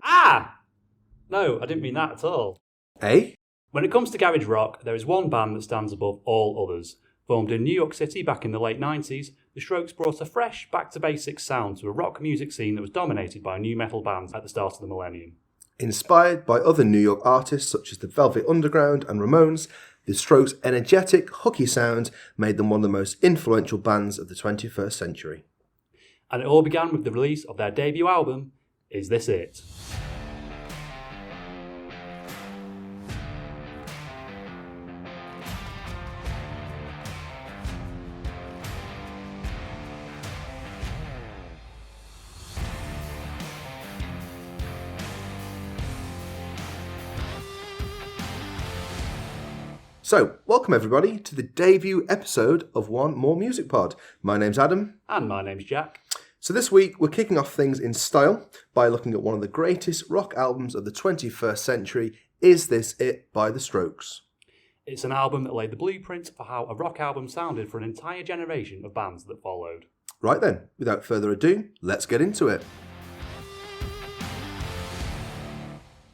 Ah! No, I didn't mean that at all. Eh? When it comes to garage rock, there is one band that stands above all others. Formed in New York City back in the late 90s, the Strokes brought a fresh, back-to-basics sound to a rock music scene that was dominated by new metal bands at the start of the millennium. Inspired by other New York artists such as the Velvet Underground and Ramones, the Strokes' energetic, hooky sound made them one of the most influential bands of the 21st century. And it all began with the release of their debut album, Is This It? So, welcome everybody to the debut episode of One More Music Pod. My name's Adam. And my name's Jack. So this week we're kicking off things in style by looking at one of the greatest rock albums of the 21st century, Is This It by the Strokes. It's an album that laid the blueprint for how a rock album sounded for an entire generation of bands that followed. Right then, without further ado, let's get into it.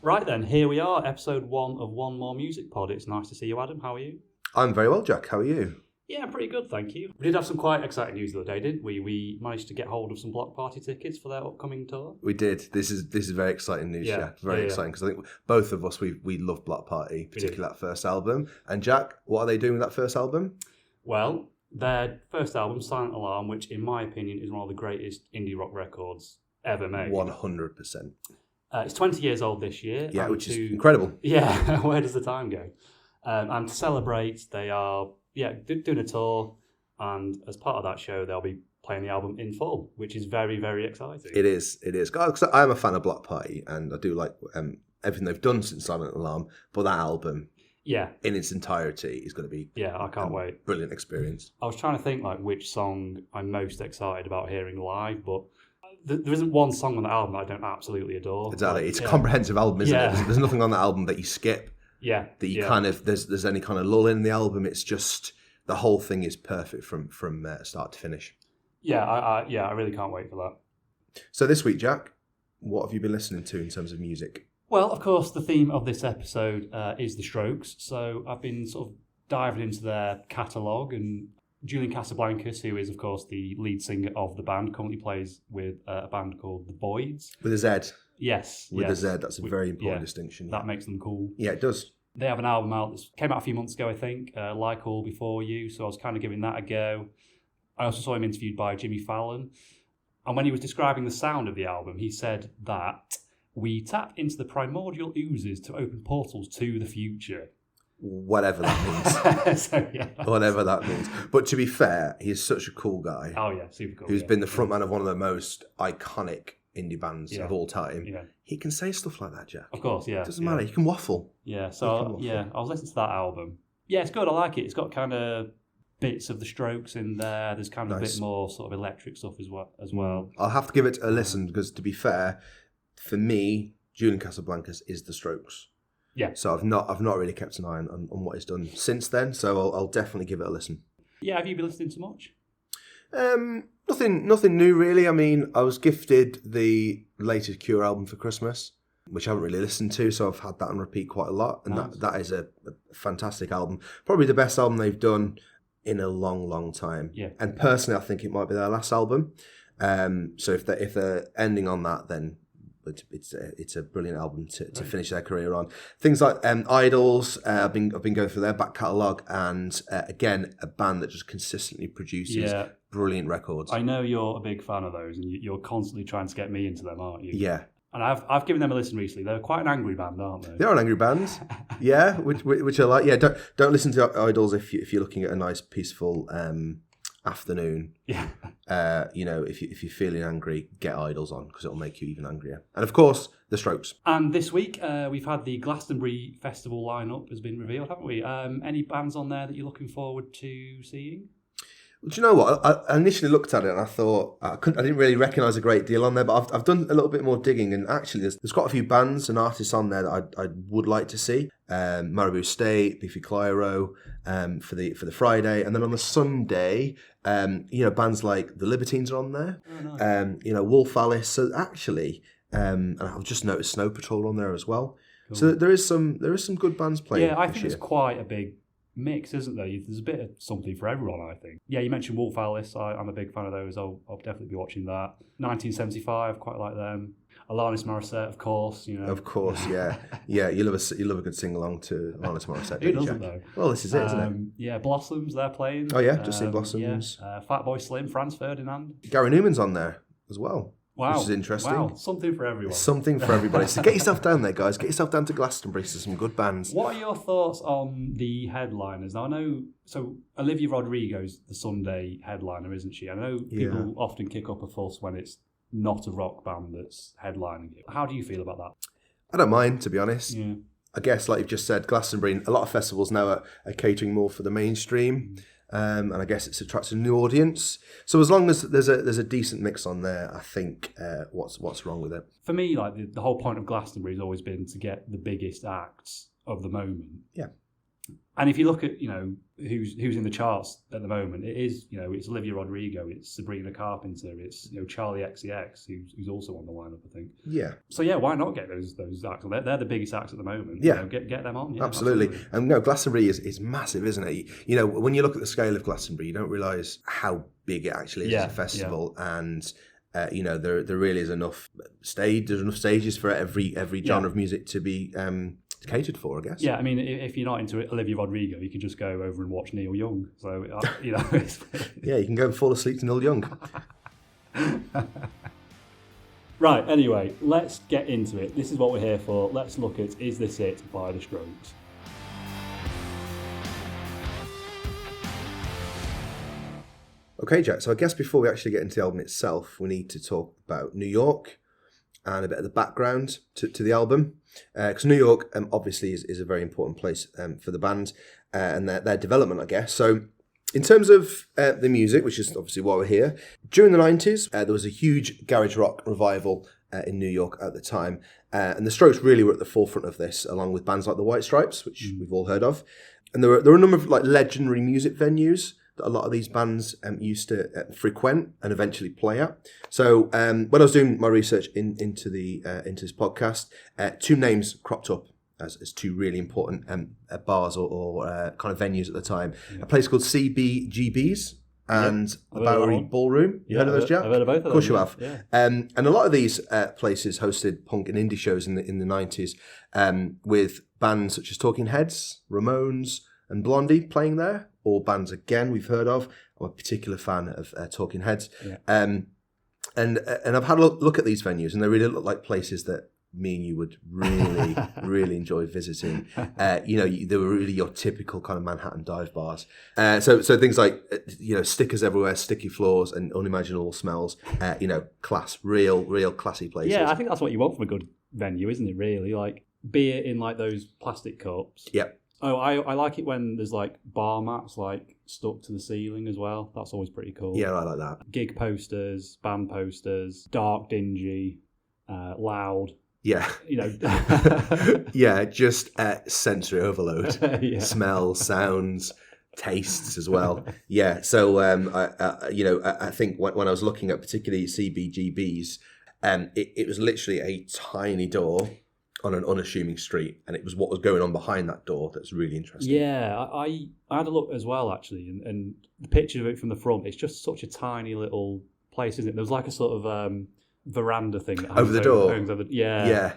Right then, here we are, episode 1 of One More Music Pod. It's nice to see you, Adam. How are you? I'm very well, Jack. How are you? Yeah, pretty good, thank you. We did have some quite exciting news the other day, didn't we? We managed to get hold of some Block Party tickets for their upcoming tour. We did. This is very exciting news, Jack. Very exciting, because I think both of us, we love Block Party, particularly that first album. And Jack, what are they doing with that first album? Well, their first album, Silent Alarm, which in my opinion is one of the greatest indie rock records ever made. 100%. It's 20 years old this year. Yeah, which is incredible. Yeah, where does the time go? And to celebrate, they are doing a tour, and as part of that show, they'll be playing the album in full, which is very, very exciting. It is. Because I am a fan of Block Party, and I do like everything they've done since Silent Alarm, but that album, in its entirety, is going to be I can't wait. Brilliant experience. I was trying to think which song I'm most excited about hearing live, but there isn't one song on the album that I don't absolutely adore. Exactly. It's a comprehensive album, isn't it? There's nothing on the album that you skip. Yeah. That you kind of, there's any kind of lull in the album. It's just, the whole thing is perfect from start to finish. Yeah, I really can't wait for that. So this week, Jack, what have you been listening to in terms of music? Well, of course, the theme of this episode is the Strokes. So I've been sort of diving into their catalogue, and Julian Casablancas, who is, of course, the lead singer of the band, currently plays with a band called The Boyds. With a Z. Yes. With a Z, that's a very important distinction. That makes them cool. Yeah, it does. They have an album out that came out a few months ago, I think, Like All Before You, so I was kind of giving that a go. I also saw him interviewed by Jimmy Fallon, and when he was describing the sound of the album, he said that we tap into the primordial oozes to open portals to the future. Whatever that means. Whatever that means. But to be fair, he's such a cool guy. Oh, yeah, super cool. Who's been the frontman of one of the most iconic indie bands of all time. Yeah. He can say stuff like that, Jack. Of course, yeah. It doesn't matter. He can waffle. Yeah, so, I was listening to that album. Yeah, it's good. I like it. It's got kind of bits of the Strokes in there. There's kind of a bit more sort of electric stuff as well. I'll have to give it a listen, because to be fair, for me, Julian Casablancas is the Strokes. Yeah. So I've not really kept an eye on what he's done since then. So I'll definitely give it a listen. Yeah. Have you been listening to much? Nothing new really. I mean, I was gifted the latest Cure album for Christmas, which I haven't really listened to, so I've had that on repeat quite a lot. And that is a fantastic album. Probably the best album they've done in a long, long time. Yeah. And personally, I think it might be their last album. So if they're ending on that, then it's a brilliant album to finish their career on. Things like Idols, I've been going through their back catalogue, and again, a band that just consistently produces brilliant records. I know you're a big fan of those, and you're constantly trying to get me into them, aren't you? Yeah. And I've given them a listen recently. They're quite an angry band, aren't they? They're an angry band, yeah, which I like. Yeah, don't listen to Idols if you're looking at a nice peaceful afternoon. Yeah. If you're feeling angry, get Idols on, because it'll make you even angrier. And of course, the Strokes. And this week we've had the Glastonbury Festival lineup has been revealed, haven't we? Any bands on there that you're looking forward to seeing? Well, do you know what? I initially looked at it and I thought I didn't really recognise a great deal on there, but I've done a little bit more digging, and actually there's quite a few bands and artists on there that I would like to see. Marabou State, Biffy Clyro, for the Friday, and then on the Sunday, bands like the Libertines are on there. Oh, nice. Wolf Alice. So actually, and I've just noticed Snow Patrol on there as well. Cool. So there is some good bands playing. Yeah, I this think year. it's quite a big mix, isn't there? There's a bit of something for everyone, I think. Yeah, you mentioned Wolf Alice. I'm a big fan of those. I'll definitely be watching that. 1975, quite like them. Alanis Morissette, of course. Of course, yeah, yeah. You love a good sing along to Alanis Morissette. Who doesn't though? Well, this is it, isn't it? Yeah, Blossoms, they're playing. Oh yeah, just seen Blossoms. Yeah. Fatboy Slim, Franz Ferdinand. Gary Newman's on there as well. Wow, which is interesting. Wow, something for everyone. Something for everybody. So get yourself down there, guys. Get yourself down to Glastonbury to some good bands. What are your thoughts on the headliners? Now, I know, so Olivia Rodrigo's the Sunday headliner, isn't she? I know people often kick up a fuss when it's not a rock band that's headlining it. How do you feel about that? I don't mind, to be honest. Yeah. I guess, like you've just said, Glastonbury, a lot of festivals now are catering more for the mainstream. And I guess it's attracting a new audience. So as long as there's a decent mix on there, I think what's wrong with it? For me, like the whole point of Glastonbury has always been to get the biggest acts of the moment. Yeah. And if you look at who's in the charts at the moment, it is it's Olivia Rodrigo, it's Sabrina Carpenter, it's Charlie XCX who's also on the lineup, I think. Yeah. So yeah, why not get those acts? They're the biggest acts at the moment. Yeah. Get them on. Yeah, absolutely. And Glastonbury is massive, isn't it? When you look at the scale of Glastonbury, you don't realise how big it actually is as a festival, and there really is enough stage. There's enough stages for every genre of music to be catered for, I guess. Yeah, I mean, if you're not into Olivia Rodrigo, you can just go over and watch Neil Young. So yeah, you can go and fall asleep to Neil Young. Right. Anyway, let's get into it. This is what we're here for. Let's look at "Is This It" by The Strokes. Okay, Jack, so I guess before we actually get into the album itself, we need to talk about New York and a bit of the background to the album. Because New York, obviously, is a very important place for the band and their development, I guess. So in terms of the music, which is obviously why we're here, during the 90s, there was a huge garage rock revival in New York at the time. And the Strokes really were at the forefront of this, along with bands like the White Stripes, which we've all heard of. And there were a number of legendary music venues that a lot of these bands used to frequent and eventually play at. So when I was doing my research into this podcast, two names cropped up as two really important bars or kind of venues at the time. Yeah. A place called CBGB's and the Bowery Ballroom. You heard of those, Jack? I've heard of both of them. Of course you have. Yeah. And a lot of these places hosted punk and indie shows in the 90s with bands such as Talking Heads, Ramones and Blondie playing there, or bands again we've heard of. I'm a particular fan of Talking Heads. Yeah. And I've had a look at these venues, and they really look like places that me and you would really, really enjoy visiting. They were really your typical kind of Manhattan dive bars. So things like, stickers everywhere, sticky floors, and unimaginable smells. Class, real classy places. Yeah, I think that's what you want from a good venue, isn't it? Really, like beer in like those plastic cups. Yep. Oh, I like it when there's like bar mats like stuck to the ceiling as well. That's always pretty cool. Yeah, I like that. Gig posters, band posters, dark, dingy, loud. Yeah. Yeah, just sensory overload. Yeah. Smells, sounds, tastes as well. Yeah, so I think when I was looking at particularly CBGBs, it was literally a tiny door on an unassuming street, and it was what was going on behind that door that's really interesting. Yeah, I had a look as well, actually, and the picture of it from the front, it's just such a tiny little place, isn't it? There was like a sort of veranda thing that over the door. Yeah.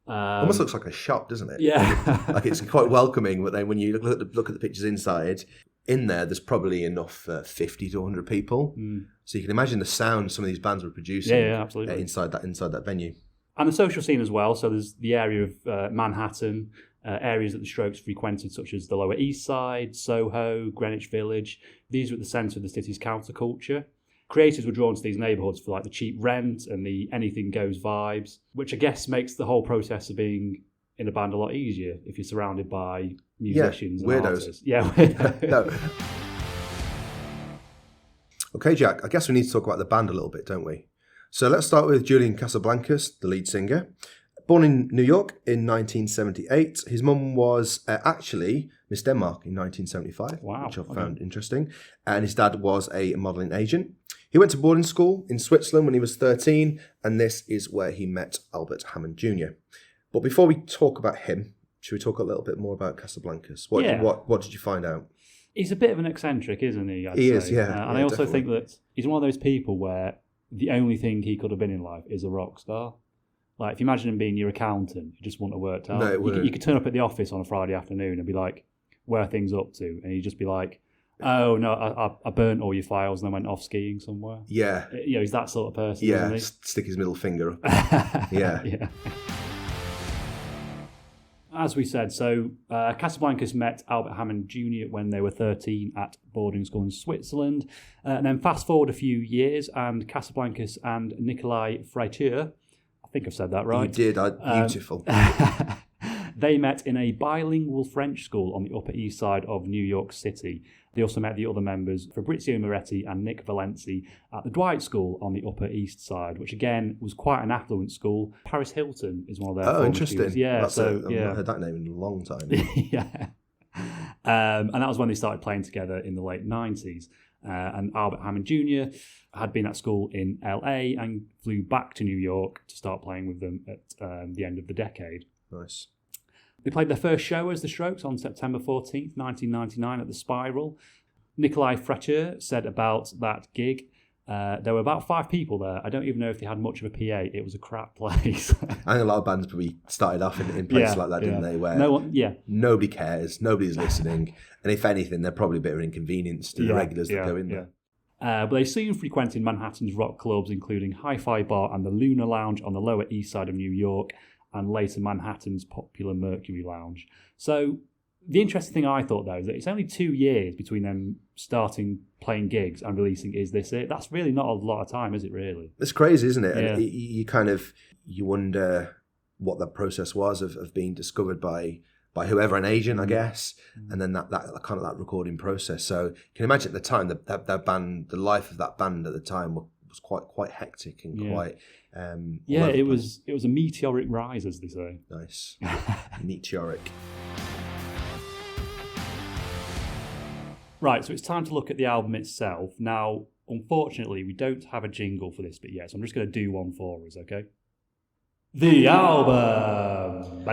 Almost looks like a shop, doesn't it? Yeah. Like it's quite welcoming, but then when you look at the pictures inside, in there's probably enough for 50 to 100 people. Mm. So you can imagine the sound some of these bands were producing absolutely. Inside that venue. And the social scene as well. So there's the area of Manhattan, areas that the Strokes frequented, such as the Lower East Side, Soho, Greenwich Village. These were at the centre of the city's counterculture. Creators were drawn to these neighbourhoods for like the cheap rent and the anything goes vibes, which I guess makes the whole process of being in a band a lot easier if you're surrounded by musicians and weirdos. Artists. Yeah, weirdos. No. Okay, Jack, I guess we need to talk about the band a little bit, don't we? So let's start with Julian Casablancas, the lead singer. Born in New York in 1978. His mum was actually Miss Denmark in 1975, which I found interesting. And his dad was a modelling agent. He went to boarding school in Switzerland when he was 13, and this is where he met Albert Hammond Jr. But before we talk about him, should we talk a little bit more about Casablancas? What did you find out? He's a bit of an eccentric, isn't he? He is, yeah. And I also think that he's one of those people where the only thing he could have been in life is a rock star. Like, if you imagine him being your accountant, you just wouldn't have worked out. No, it wouldn't. You could turn up at the office on a Friday afternoon and be like, where are things up to? And he'd just be like, oh, no, I burnt all your files and then went off skiing somewhere. Yeah. He's that sort of person, yeah, isn't he? Stick his middle finger up. Yeah. As we said, so Casablancas met Albert Hammond Jr. when they were 13 at boarding school in Switzerland. And then fast forward a few years, and Casablancas and Nikolai Freiteur, I think I've said that right. You did, beautiful. They met in a bilingual French school on the Upper East Side of New York City. They also met the other members, Fabrizio Moretti and Nick Valenci, at the Dwight School on the Upper East Side, which again was quite an affluent school. Paris Hilton is one of their former interesting. students. Yeah, I've not heard that name in a long time. Yeah. And that was when they started playing together in the late 90s. And Albert Hammond Jr. had been at school in LA and flew back to New York to start playing with them at the end of the decade. Nice. They played their first show as The Strokes on September 14th, 1999 at the Spiral. Nikolai Freiteur said about that gig, there were about 5 people there. I don't even know if they had much of a PA. It was a crap place. I think a lot of bands probably started off in places like that, didn't they? Where nobody cares, nobody's listening, and if anything, they're probably a bit of an inconvenience to the regulars that go in there. But they soon frequented Manhattan's rock clubs, including Hi-Fi Bar and the Luna Lounge on the Lower East Side of New York, and later Manhattan's popular Mercury Lounge. So the interesting thing I thought, though, is that it's only 2 years between them starting playing gigs and releasing Is This It? That's really not a lot of time, is it, really? It's crazy, isn't it? Yeah. And you wonder what the process was of being discovered by whoever, an agent, I guess, and then that kind of that recording process. So you can imagine at the time that band, the life of that band at the time was quite hectic and quite... it was a meteoric rise, as they say. Nice. Meteoric. Right, so it's time to look at the album itself. Now, unfortunately, we don't have a jingle for this bit yet, so I'm just going to do one for us, okay? The album!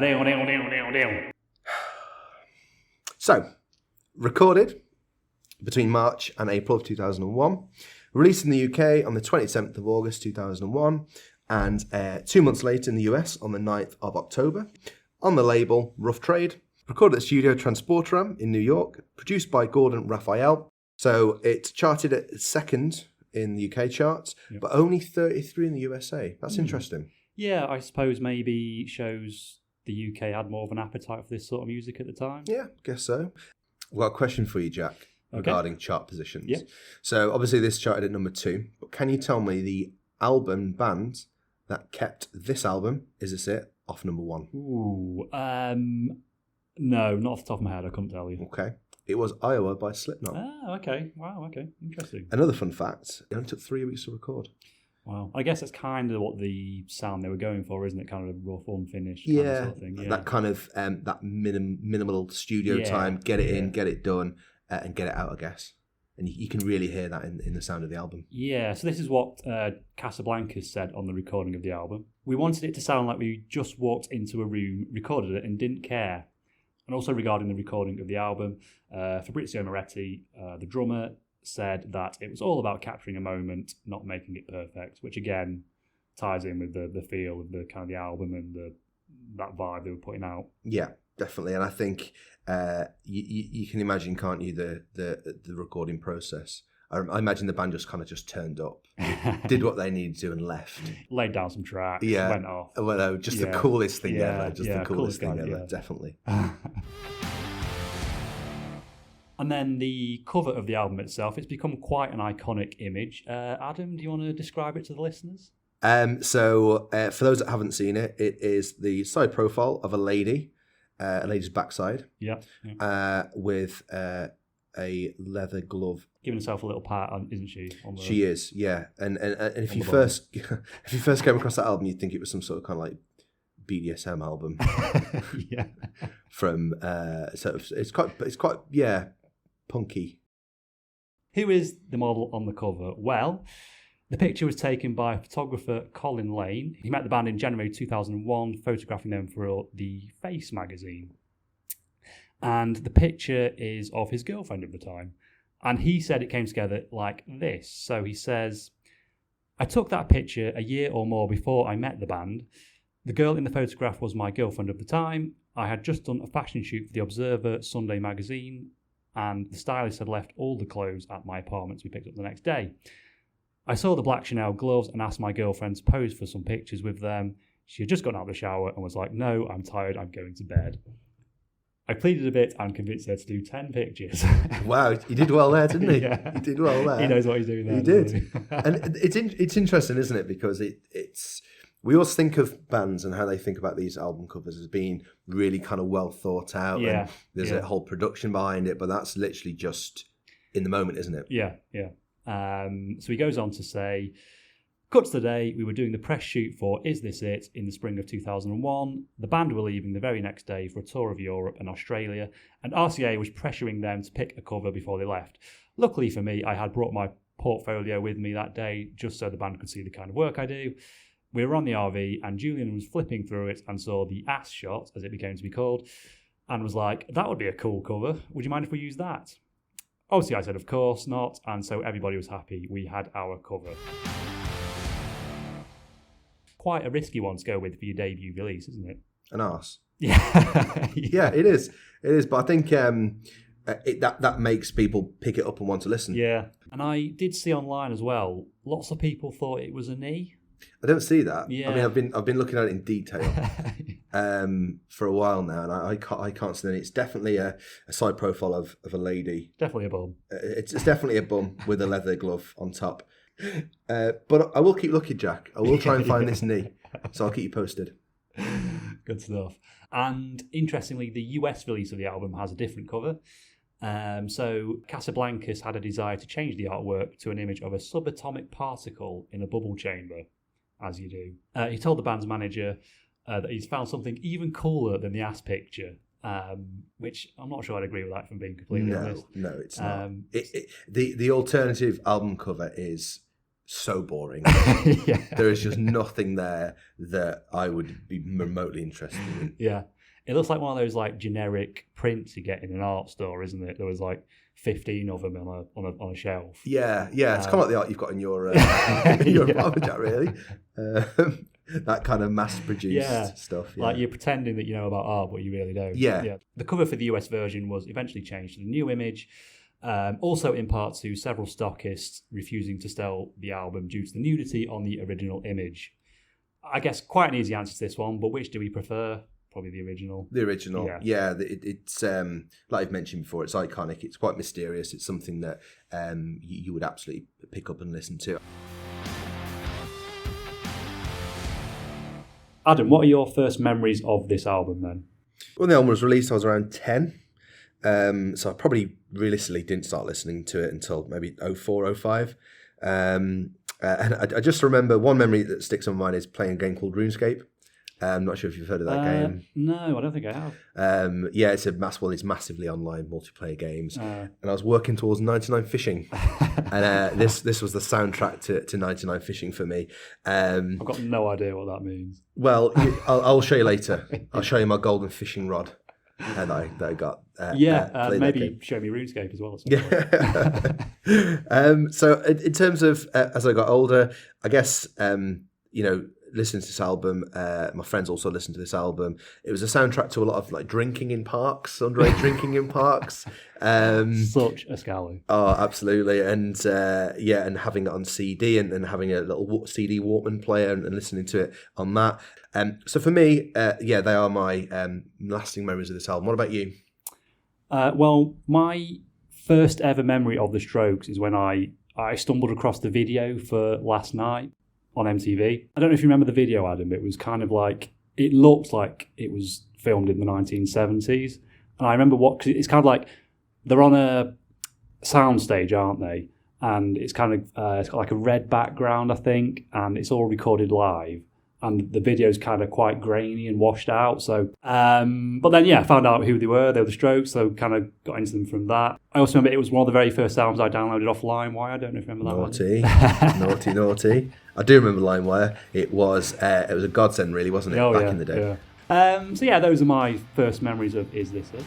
So, recorded between March and April of 2001. Released in the UK on the 27th of August 2001, and 2 months later in the US on the 9th of October. On the label Rough Trade. Recorded at Studio Transporteram in New York. Produced by Gordon Raphael. So it charted at 2nd in the UK charts, but only 33 in the USA. That's interesting. Yeah, I suppose maybe shows the UK had more of an appetite for this sort of music at the time. Yeah, guess so. I've got a question for you, Jack, regarding chart positions. Yeah. So obviously this charted at number 2, but can you tell me the album band that kept this album, Is This It, off number 1? Ooh, no, not off the top of my head, I couldn't tell you. Okay. It was Iowa by Slipknot. Ah, okay. Wow, okay. Interesting. Another fun fact, it only took 3 weeks to record. Wow. I guess that's kind of what the sound they were going for, isn't it? Kind of a rough, unfinished Yeah, kind of sort of thing. Yeah. That kind of that minimal studio time, get it in, get it done, and get it out, I guess. And you can really hear that in the sound of the album. Yeah, so this is what Casablancas said on the recording of the album. We wanted it to sound like we just walked into a room, recorded it, and didn't care. And also regarding the recording of the album, Fabrizio Moretti, the drummer, said that it was all about capturing a moment, not making it perfect, which again ties in with the feel of the kind of the album and that vibe they were putting out. Yeah, definitely. And I think you can imagine, can't you, the recording process. I imagine the band just turned up, did what they needed to and left. Laid down some tracks, went off. Well, no, just the coolest thing ever. Just the coolest thing ever, definitely. And then the cover of the album itself, it's become quite an iconic image. Adam, do you want to describe it to the listeners? So for those that haven't seen it, it is the side profile of a lady's backside. With a leather glove. Giving herself a little pat, isn't she? She is, yeah. And if you first came across that album, you'd think it was some sort of kind of like BDSM album Yeah. from sort of it's quite punky. Who is the model on the cover? Well, the picture was taken by photographer Colin Lane. He met the band in January 2001, photographing them for the Face magazine. And the picture is of his girlfriend at the time. And he said it came together like this. So he says, I took that picture a year or more before I met the band. The girl in the photograph was my girlfriend at the time. I had just done a fashion shoot for the Observer Sunday magazine, and the stylist had left all the clothes at my apartment to be picked up the next day. I saw the black Chanel gloves and asked my girlfriend to pose for some pictures with them. She had just gotten out of the shower and was like, no, I'm tired, I'm going to bed. I pleaded a bit and convinced her to do 10 pictures. Wow, he did well there, didn't he? Yeah. He did well there. He knows what he's doing there. He did. And it's interesting, isn't it? Because it's we always think of bands and how they think about these album covers as being really kind of well thought out. Yeah. And there's a whole production behind it, but that's literally just in the moment, isn't it? Yeah, yeah. So he goes on to say, cut to the day, we were doing the press shoot for Is This It in the spring of 2001. The band were leaving the very next day for a tour of Europe and Australia, and RCA was pressuring them to pick a cover before they left. Luckily for me, I had brought my portfolio with me that day just so the band could see the kind of work I do. We were on the RV and Julian was flipping through it and saw the ass shot, as it became to be called, and was like, that would be a cool cover. Would you mind if we use that? Obviously, I said, of course not, and so everybody was happy. We had our cover. Quite a risky one to go with for your debut release, isn't it? An arse. Yeah. Yeah, it is. It is, but I think that makes people pick it up and want to listen. Yeah. And I did see online as well, lots of people thought it was a knee. I don't see that. Yeah. I mean, I've been looking at it in detail for a while now, and I can't see it. It's definitely a side profile of a lady. Definitely a bum. It's definitely a bum with a leather glove on top. But I will keep looking, Jack. I will try and find this knee, so I'll keep you posted. Good stuff. And interestingly, the US release of the album has a different cover. So Casablancas had a desire to change the artwork to an image of a subatomic particle in a bubble chamber, as you do. He told the band's manager that he's found something even cooler than the ass picture, which I'm not sure I'd agree with that, if I'm being completely honest. No, it's not. The alternative album cover is so boring. Yeah. There is just nothing there that I would be remotely interested in. Yeah. It looks like one of those like generic prints you get in an art store, isn't it? There was like 15 of them on a shelf. Yeah. It's kind of like the art you've got in your apartment, Jack, really. That kind of mass-produced stuff. Yeah. Like you're pretending that you know about art, but you really don't. Yeah. The cover for the US version was eventually changed to the new image, also in part to several stockists refusing to sell the album due to the nudity on the original image. I guess quite an easy answer to this one, but which do we prefer? Probably the original. The original, yeah. It's like I've mentioned before, it's iconic. It's quite mysterious. It's something that you would absolutely pick up and listen to. Adam, what are your first memories of this album then? When the album was released, I was around 10. So I probably realistically didn't start listening to it until maybe 04, 05. And I just remember one memory that sticks in my mind is playing a game called RuneScape. I'm not sure if you've heard of that game. No, I don't think I have. It's it's massively online multiplayer games. And I was working towards 99 Fishing. And this was the soundtrack to 99 Fishing for me. I've got no idea what that means. Well, I'll show you later. I'll show you my golden fishing rod that I got. Maybe show me RuneScape as well. So in terms of as I got older, I guess, listening to this album, my friends also listened to this album. It was a soundtrack to a lot of like drinking in parks, underage drinking in parks. Such a scally. Oh, absolutely. And and having it on CD and having a little CD Walkman player and listening to it on that. So for me, they are my lasting memories of this album. What about you? Well, my first ever memory of The Strokes is when I stumbled across the video for Last Night on MTV. I don't know if you remember the video, Adam. It was kind of like, it looked like it was filmed in the 1970s. And I remember cause it's kind of like, they're on a soundstage, aren't they? And it's kind of, it's got like a red background, I think, and it's all recorded live. and the video's kind of quite grainy and washed out. So, but then I found out who they were. They were the Strokes, so kind of got into them from that. I also remember it was one of the very first albums I downloaded off LimeWire. I don't know if you remember that one. Naughty. I do remember LimeWire. It was a godsend, really, wasn't it? Back in the day. So those are my first memories of Is This It?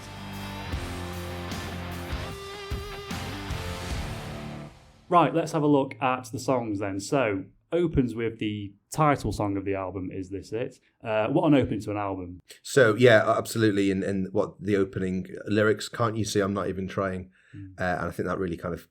Right, let's have a look at the songs then. So, opens with the title song of the album, Is This It? What an opening to an album. So, absolutely. And what the opening lyrics, can't you see I'm not even trying? And I think that really kind of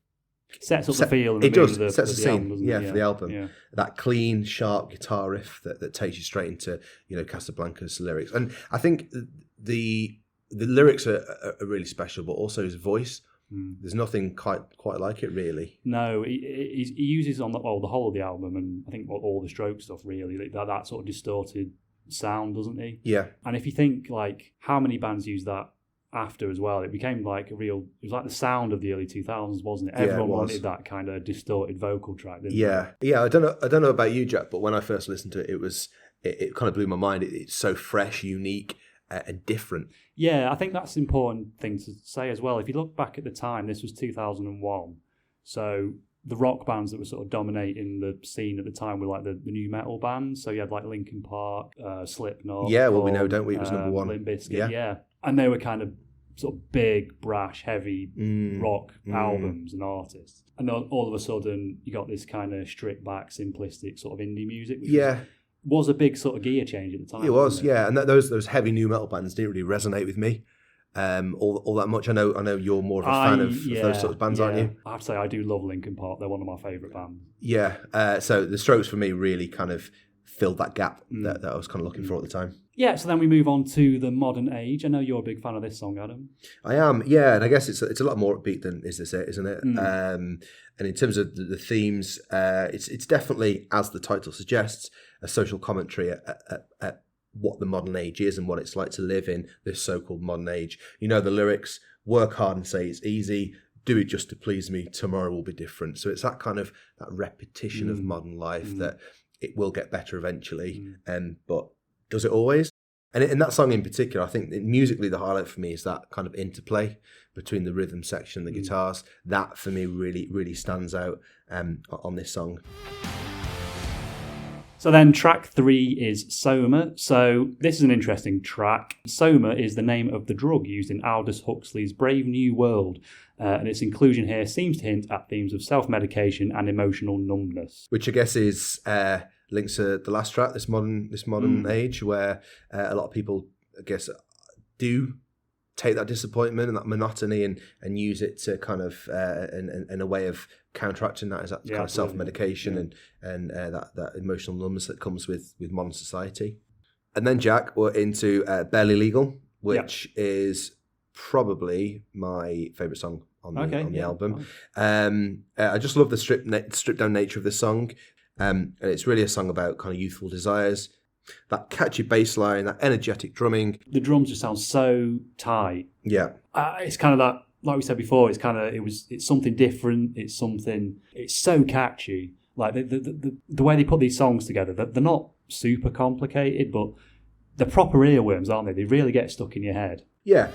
sets up the feel. And it does. It sets the scene, album, for the album. Yeah. That clean, sharp guitar riff that takes you straight into, Casablanca's lyrics. And I think the lyrics are really special, but also his voice. There's nothing quite like it, really. No, he uses on the whole of the album, and I think all the Stroke stuff, really, that sort of distorted sound, doesn't he? Yeah. And if you think, like, how many bands use that after as well, it became like it was like the sound of the early 2000s, wasn't it? Everyone wanted that kind of distorted vocal track, didn't they? Yeah. I don't know about you, Jack, but when I first listened to it, it kind of blew my mind. It's so fresh, unique, and different. Yeah, I think that's an important thing to say as well. If you look back at the time, this was 2001. So the rock bands that were sort of dominating the scene at the time were like the new metal bands. So you had like Linkin Park, Slipknot. Yeah, well, we know, don't we? It was number one. Limp Bizkit, yeah. And they were kind of sort of big, brash, heavy rock albums and artists. And then all of a sudden, you got this kind of stripped back, simplistic sort of indie music. Which was a big sort of gear change at the time. It was, and those heavy new metal bands didn't really resonate with me all that much. I know you're more of a fan of those sorts of bands, aren't you? I have to say I do love Linkin Park. They're one of my favourite bands. Yeah, so the Strokes for me really kind of filled that gap that I was kind of looking for at the time. Yeah, so then we move on to the modern age. I know you're a big fan of this song, Adam. I am, and I guess it's a lot more upbeat than Is This It, isn't it? And in terms of the themes, it's definitely, as the title suggests, a social commentary at what the modern age is and what it's like to live in this so-called modern age. The lyrics, work hard and say it's easy, do it just to please me, tomorrow will be different. So it's that kind of that repetition of modern life that it will get better eventually, but does it always? And in that song in particular, I think musically the highlight for me is that kind of interplay between the rhythm section and the guitars. That for me really, really stands out on this song. So then track 3 is Soma. So this is an interesting track. Soma is the name of the drug used in Aldous Huxley's Brave New World. And its inclusion here seems to hint at themes of self-medication and emotional numbness. Which I guess is links to the last track, this modern age, where a lot of people, I guess, do take that disappointment and that monotony and use it to kind of in a way of counteracting that, as that kind of self-medication and that emotional numbness that comes with modern society. And then, Jack, we're into Barely Legal, which is probably my favourite song on the album. I just love the stripped down nature of the song. And it's really a song about kind of youthful desires, that catchy bass line, that energetic drumming. The drums just sound so tight. Yeah. It's kind of that, like we said before, it's something different. It's so catchy. Like the way they put these songs together, they're not super complicated, but they're proper earworms, aren't they? They really get stuck in your head. Yeah.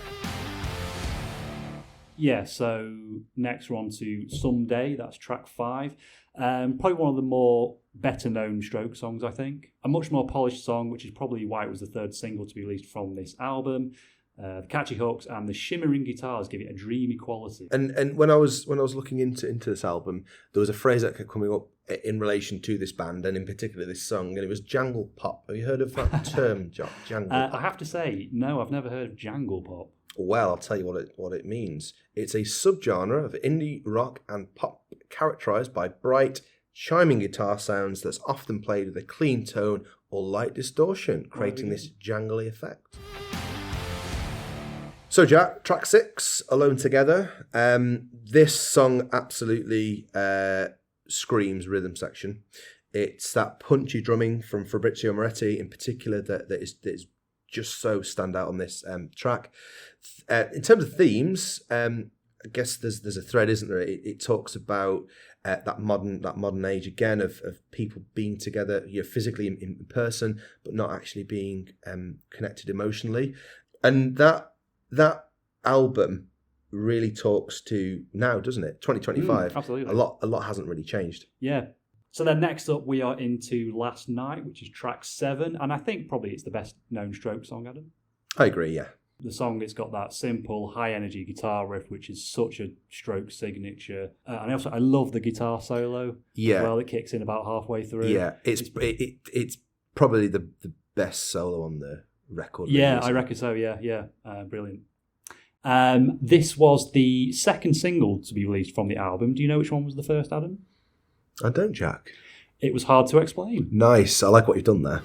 Yeah, so next we're on to Someday, that's track 5. Probably one of the more better-known Stroke songs, I think. A much more polished song, which is probably why it was the third single to be released from this album. The catchy hooks and the shimmering guitars give it a dreamy quality. And when I was looking into this album, there was a phrase that kept coming up in relation to this band, and in particular this song, and it was jangle pop. Have you heard of that term, jangle pop? I have to say, no, I've never heard of jangle pop. Well, I'll tell you what it means. It's a subgenre of indie rock and pop characterized by bright, chiming guitar sounds that's often played with a clean tone or light distortion, creating this jangly effect. So, Jack, track 6, Alone Together. This song absolutely screams rhythm section. It's that punchy drumming from Fabrizio Moretti in particular that is just so stand out on this track. In terms of themes, I guess there's a thread, isn't there? It talks about that modern age again of people being together, physically in person, but not actually being connected emotionally. And that album really talks to now, doesn't it? 2025. Absolutely. A lot hasn't really changed. Yeah. So then next up we are into Last Night, which is track 7, and I think probably it's the best known Strokes song, Adam. I agree, yeah. The song, it's got that simple, high-energy guitar riff, which is such a Strokes signature. And I love the guitar solo. Yeah. Well, it kicks in about halfway through. Yeah, it's probably the best solo on the record. Yeah, really, I reckon so, yeah. Brilliant. This was the second single to be released from the album. Do you know which one was the first, Adam? I don't, Jack. It was Hard to Explain. Nice, I like what you've done there.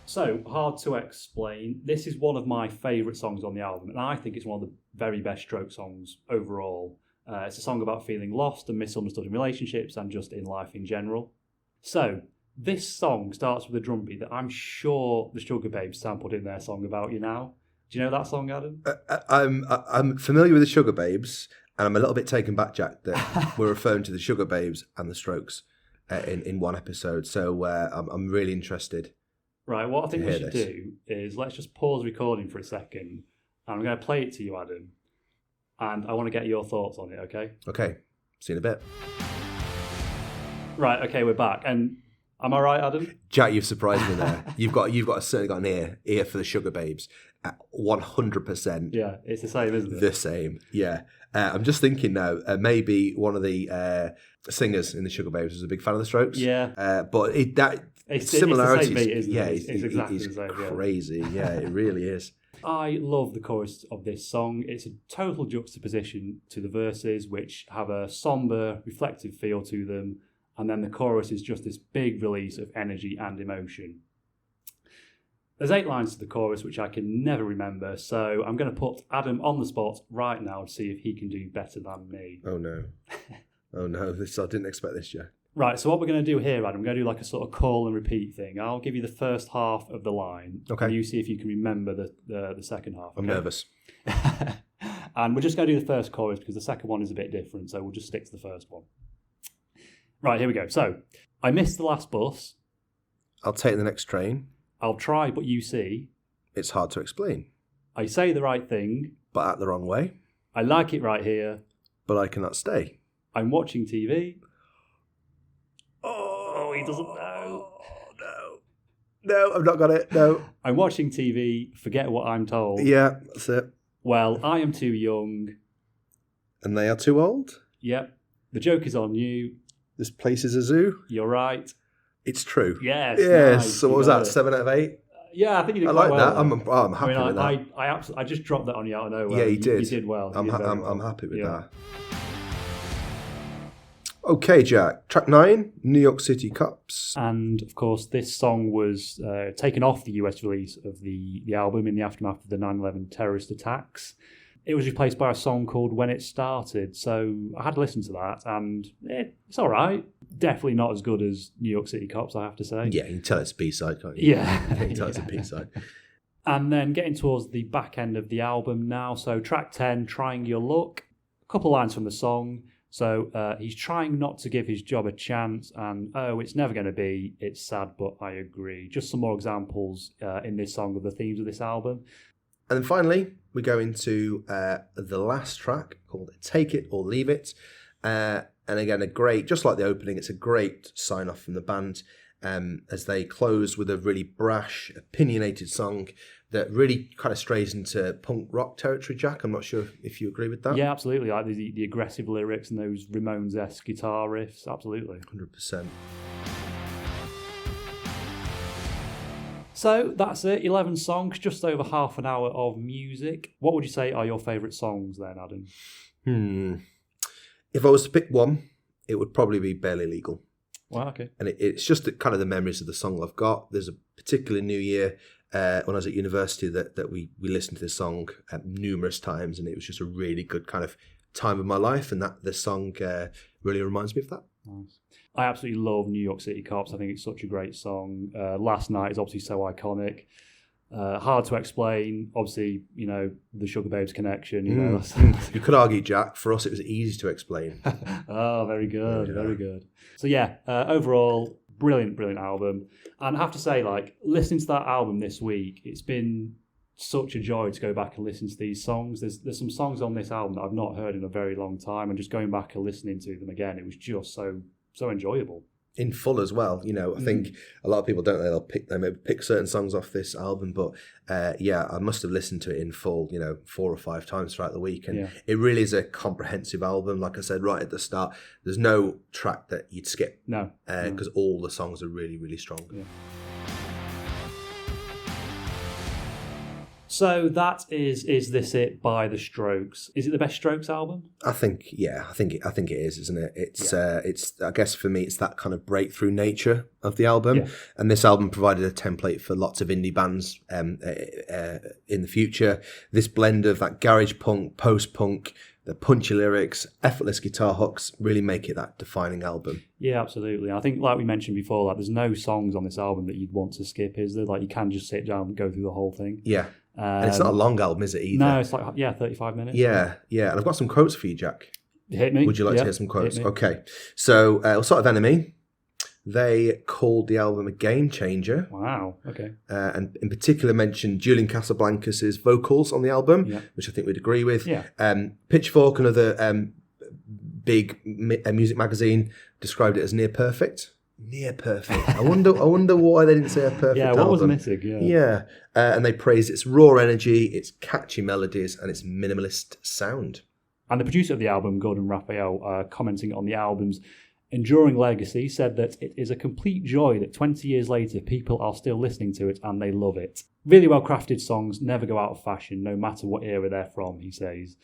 So, Hard to Explain. This is one of my favourite songs on the album, and I think it's one of the very best Stroke songs overall. It's a song about feeling lost and misunderstood in relationships and just in life in general. So, this song starts with a drum beat that I'm sure the Sugar Babes sampled in their song About You Now. Do you know that song, Adam? I'm familiar with the Sugar Babes, and I'm a little bit taken back, Jack, that we're referring to the Sugar Babes and the Strokes in one episode. So I'm really interested. Right, what I think we should do is let's just pause recording for a second, and I'm going to play it to you, Adam, and I want to get your thoughts on it, okay? Okay, see you in a bit. Right, okay, we're back, and am I right, Adam? Jack, you've surprised me there. You've certainly got an ear for the Sugar Babes. 100%. Yeah, it's the same, isn't it? The same, yeah. I'm just thinking now, maybe one of the singers in the Sugar Babes was a big fan of the Strokes. Yeah. But it's similarities. the same beat, isn't yeah, it? It's exactly the same. Crazy. Yeah, it really is. I love the chorus of this song. It's a total juxtaposition to the verses, which have a somber, reflective feel to them, and then the chorus is just this big release of energy and emotion. There's 8 lines to the chorus, which I can never remember, so I'm going to put Adam on the spot right now to see if he can do better than me. Oh no. Oh no, I didn't expect this, Jack. Right, so what we're going to do here, Adam, we're going to do like a sort of call and repeat thing. I'll give you the first half of the line, okay, and you see if you can remember the second half. Okay? I'm nervous. And we're just going to do the first chorus because the second one is a bit different, so we'll just stick to the first one. Right, here we go. So, I missed the last bus. I'll take the next train. I'll try, but you see. It's hard to explain. I say the right thing. But act the wrong way. I like it right here. But I cannot stay. I'm watching TV. Oh, he doesn't know. Oh, no, I've not got it. No. I'm watching TV. Forget what I'm told. Yeah, that's it. Well, I am too young. And they are too old? Yep. The joke is on you. This place is a zoo? You're right. It's true. Yes. Yes. Nice. So what was that? 7 out of 8? Yeah, I think you did I quite like well. that. I'm happy with that. I just dropped that on you out of nowhere. Yeah, you did. You did well. I'm well. happy with that. Okay, Jack. Track 9, New York City Cops. And, of course, this song was taken off the US release of the album in the aftermath of the 9/11 terrorist attacks. It was replaced by a song called When It Started. So I had to listen to that, and it's all right. Definitely not as good as New York City Cops, I have to say. Yeah, you can tell it's a B-side, can't you? Yeah. You can tell it's a B-side. And then getting towards the back end of the album now. So track 10, Trying Your Luck. A couple lines from the song. So he's trying not to give his job a chance, and it's never going to be, it's sad, but I agree. Just some more examples in this song of the themes of this album. And then finally, we go into the last track called Take It or Leave It. And again, just like the opening, it's a great sign-off from the band as they close with a really brash, opinionated song that really kind of strays into punk rock territory, Jack. I'm not sure if you agree with that. Yeah, absolutely. Like the aggressive lyrics and those Ramones-esque guitar riffs, absolutely. 100%. So that's it, 11 songs, just over half an hour of music. What would you say are your favourite songs then, Adam? If I was to pick one, it would probably be Barely Legal. Wow, okay. And it's just kind of the memories of the song I've got. There's a particular New Year when I was at university that we listened to this song numerous times, and it was just a really good kind of time of my life, and that this song really reminds me of that. Nice. I absolutely love New York City Cops. I think it's such a great song. Last Night is obviously so iconic. Hard to explain. Obviously, the Sugar Babes connection. You could argue, Jack, for us it was easy to explain. Oh, very good, very good. So yeah, overall, brilliant album. And I have to say, like, listening to that album this week, it's been such a joy to go back and listen to these songs. There's some songs on this album that I've not heard in a very long time, and just going back and listening to them again, it was just so enjoyable. In full as well, I think a lot of people don't know, they may pick certain songs off this album, but I must have listened to it in full 4 or 5 times throughout the week, and it really is a comprehensive album. Like I said right at the start, there's no track that you'd skip, because all the songs are really, really strong. So that is This It by The Strokes. Is it the best Strokes album? I think it is, isn't it? It's I guess for me it's that kind of breakthrough nature of the album, and this album provided a template for lots of indie bands in the future. This blend of that garage punk, post punk, the punchy lyrics, effortless guitar hooks really make it that defining album. Yeah, absolutely. I think, like we mentioned before, like there's no songs on this album that you'd want to skip, is there? Like you can just sit down and go through the whole thing. Yeah. And it's not a long album, is it, either? No, it's like, 35 minutes. Yeah. And I've got some quotes for you, Jack. Hit me. Would you like to hear some quotes? Okay. So we'll start with Enemy. They called the album a game changer. Wow, okay. And in particular mentioned Julian Casablancas' vocals on the album, which I think we'd agree with. Yeah. Pitchfork, another big music magazine, described it as near perfect. Near perfect. I wonder why they didn't say a perfect album. Yeah, what was missing? Yeah. And they praised its raw energy, its catchy melodies, and its minimalist sound. And the producer of the album, Gordon Raphael, commenting on the album's enduring legacy, said that it is a complete joy that 20 years later people are still listening to it and they love it. Really well crafted songs never go out of fashion, no matter what era they're from, he says.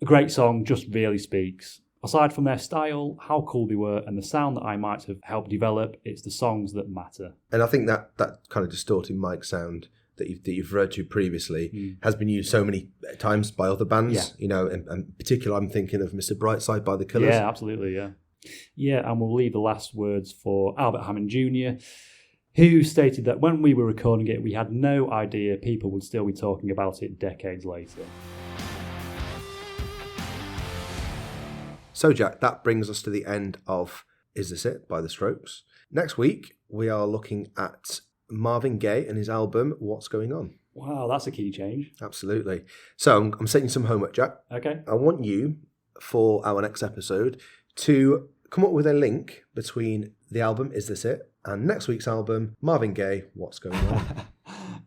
A great song just really speaks. Aside from their style, how cool they were, and the sound that I might have helped develop, it's the songs that matter. And I think that kind of distorted mic sound that you've referred to previously has been used so many times by other bands, and particularly I'm thinking of Mr. Brightside by The Killers. Yeah, absolutely, yeah. Yeah, and we'll leave the last words for Albert Hammond Jr., who stated that when we were recording it, we had no idea people would still be talking about it decades later. So, Jack, that brings us to the end of Is This It by The Strokes. Next week, we are looking at Marvin Gaye and his album, What's Going On. Wow, that's a key change. Absolutely. So, I'm setting you some homework, Jack. Okay. I want you, for our next episode, to come up with a link between the album, Is This It, and next week's album, Marvin Gaye, What's Going On.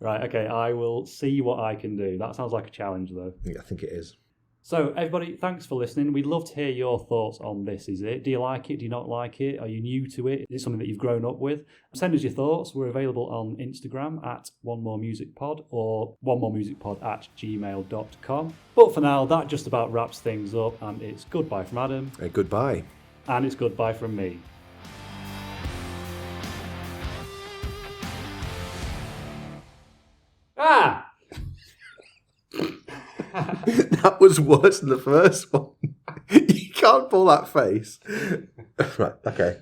Right, okay, I will see what I can do. That sounds like a challenge, though. Yeah, I think it is. So, everybody, thanks for listening. We'd love to hear your thoughts on This Is It. Do you like it? Do you not like it? Are you new to it? Is it something that you've grown up with? Send us your thoughts. We're available on Instagram at onemoremusicpod or onemoremusicpod@gmail.com. But for now, that just about wraps things up, and it's goodbye from Adam. Goodbye. And it's goodbye from me. Ah! That was worse than the first one. You can't pull that face. Right, okay.